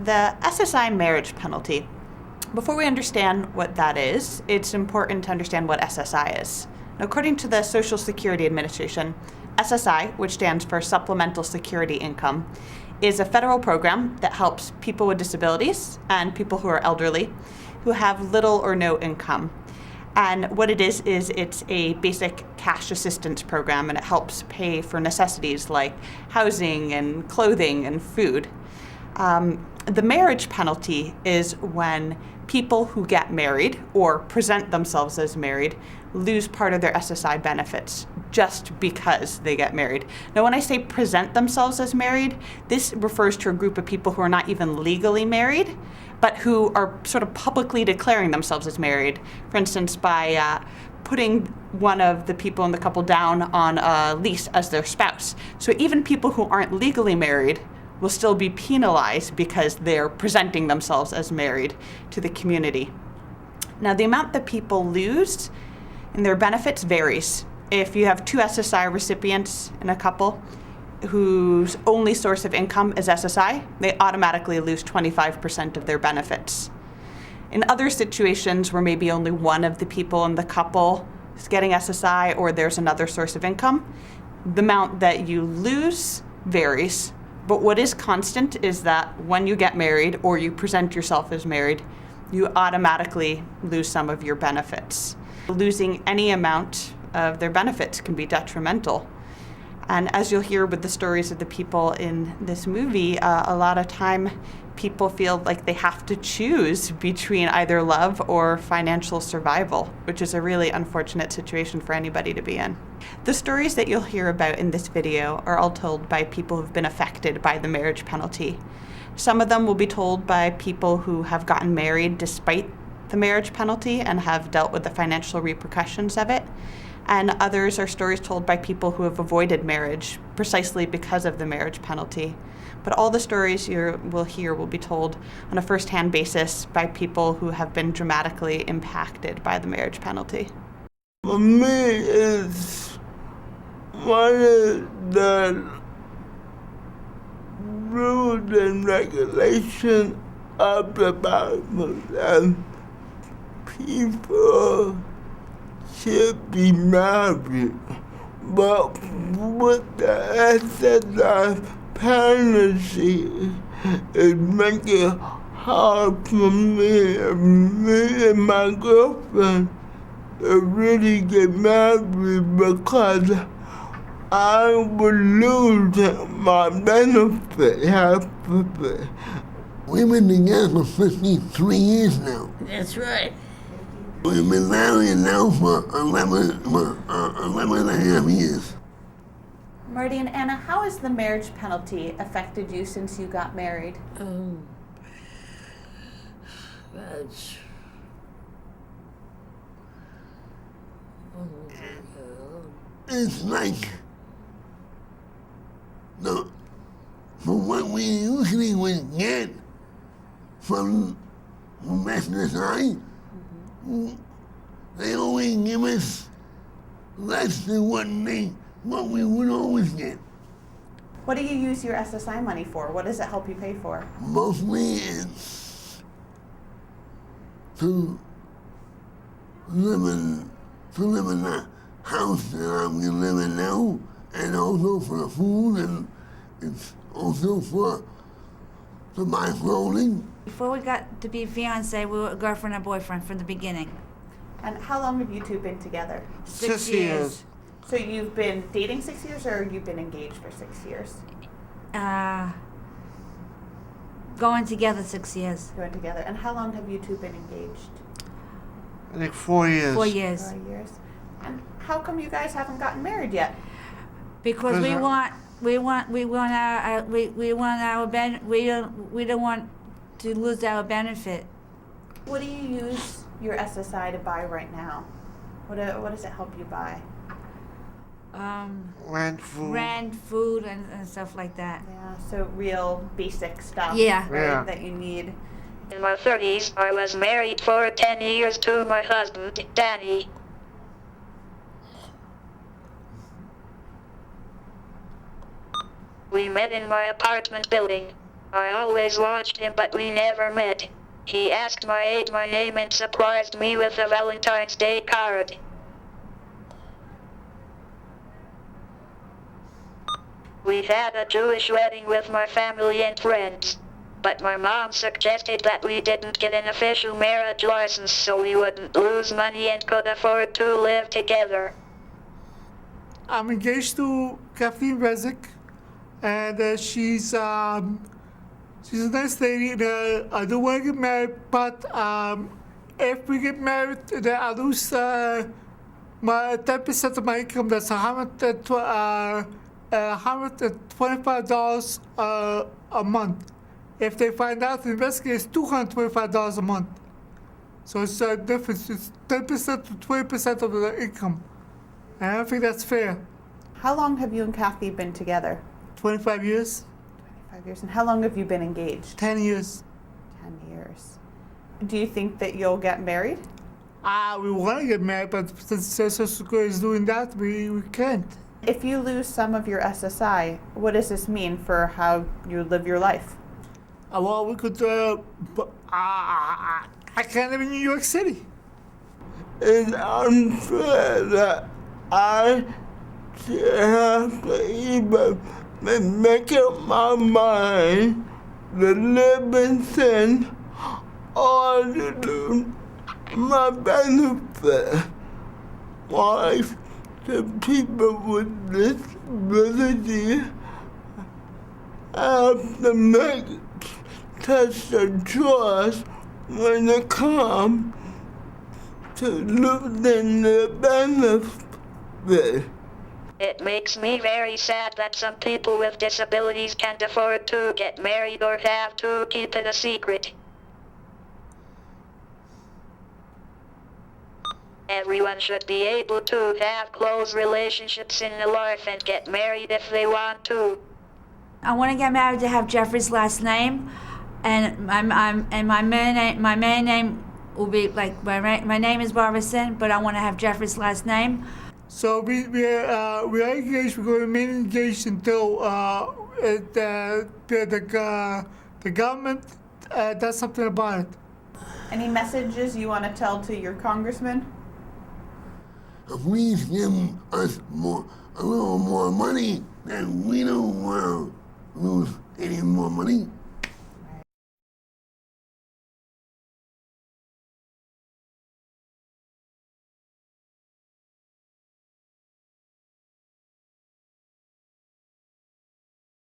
the SSI marriage penalty. Before we understand what that is, it's important to understand what SSI is. Now, according to the Social Security Administration, SSI, which stands for Supplemental Security Income, is a federal program that helps people with disabilities and people who are elderly who have little or no income. And what it is it's a basic cash assistance program, and it helps pay for necessities like housing and clothing and food. The marriage penalty is when people who get married or present themselves as married lose part of their SSI benefits just because they get married. Now, when I say present themselves as married, this refers to a group of people who are not even legally married, but who are sort of publicly declaring themselves as married. For instance, by putting one of the people in the couple down on a lease as their spouse. So even people who aren't legally married will still be penalized because they're presenting themselves as married to the community. Now, the amount that people lose in their benefits varies. If you have two SSI recipients in a couple whose only source of income is SSI, they automatically lose 25% of their benefits. In other situations where maybe only one of the people in the couple is getting SSI or there's another source of income, the amount that you lose varies. But what is constant is that when you get married or you present yourself as married, you automatically lose some of your benefits. Losing any amount of their benefits can be detrimental. And as you'll hear with the stories of the people in this movie, a lot of time people feel like they have to choose between either love or financial survival, which is a really unfortunate situation for anybody to be in. The stories that you'll hear about in this video are all told by people who've been affected by the marriage penalty. Some of them will be told by people who have gotten married despite the marriage penalty and have dealt with the financial repercussions of it. And others are stories told by people who have avoided marriage precisely because of the marriage penalty. But all the stories you will hear will be told on a first-hand basis by people who have been dramatically impacted by the marriage penalty. For me, it's one of the rules and regulations of the Bible that people should be married, but with the SSI penalty, it makes it hard for me and my girlfriend to really get married because I would lose my benefit half of it. We've been together for 53 years now. That's right. We've been married now for 11 and a half years. Marty and Anna, how has the marriage penalty affected you since you got married? That's... It's like for what we usually would get from SSI, they always give us less than what we would always get. What do you use your SSI money for? What does it help you pay for? Mostly it's to live in the house that I'm living now, and also for the food, and it's also for to buy clothing. Before we got to be fiancé, we were girlfriend and boyfriend from the beginning. And how long have you two been together? 6 years. So you've been dating 6 years, or you've been engaged for 6 years? Going together 6 years. Going together. And how long have you two been engaged? I think 4 years. 4 years. 4 years. And how come you guys haven't gotten married yet? Because we don't want to lose our benefit. What do you use your SSI to buy right now? What does it help you buy? Rent, food, and stuff like that. Yeah, so real basic stuff. Yeah. Right, Yeah. that you need. In my 30s, I was married for 10 years to my husband, Danny. We met in my apartment building. I always watched him, but we never met. He asked my age, my name, and surprised me with a Valentine's Day card. We had a Jewish wedding with my family and friends. But my mom suggested that we didn't get an official marriage license so we wouldn't lose money and could afford to live together. I'm engaged to Kathleen Resnick, and she's a nice lady. And, I don't want to get married, but if we get married, then I lose my 10% of my income. That's $125 a month. If they find out the investigate, it's $225 a month. So it's a difference. It's 10% to 20% of the income. And I don't think that's fair. How long have you and Kathy been together? 25 years, 25 years. And how long have you been engaged? 10 years. 10 years. Do you think that you'll get married? We want to get married, but since Social Security is doing that, we can't. If you lose some of your SSI, what does this mean for how you live your life? Well, we could, I can't live in New York City. It's unfair that I have to even make up my mind to live in sin or to do my benefit. Wife to people with disability have to make such a choice when it comes to losing the benefit. It makes me very sad that some people with disabilities can't afford to get married or have to keep it a secret. Everyone should be able to have close relationships in their life and get married if they want to. I want to get married to have Jeffrey's last name, and my main name will be like my name is Barbara, but I want to have Jeffrey's last name. So we are engaged. We're going to remain engaged until the government does something about it. Any messages you want to tell to your congressman? Please give us a little more money, and we don't want to lose any more money.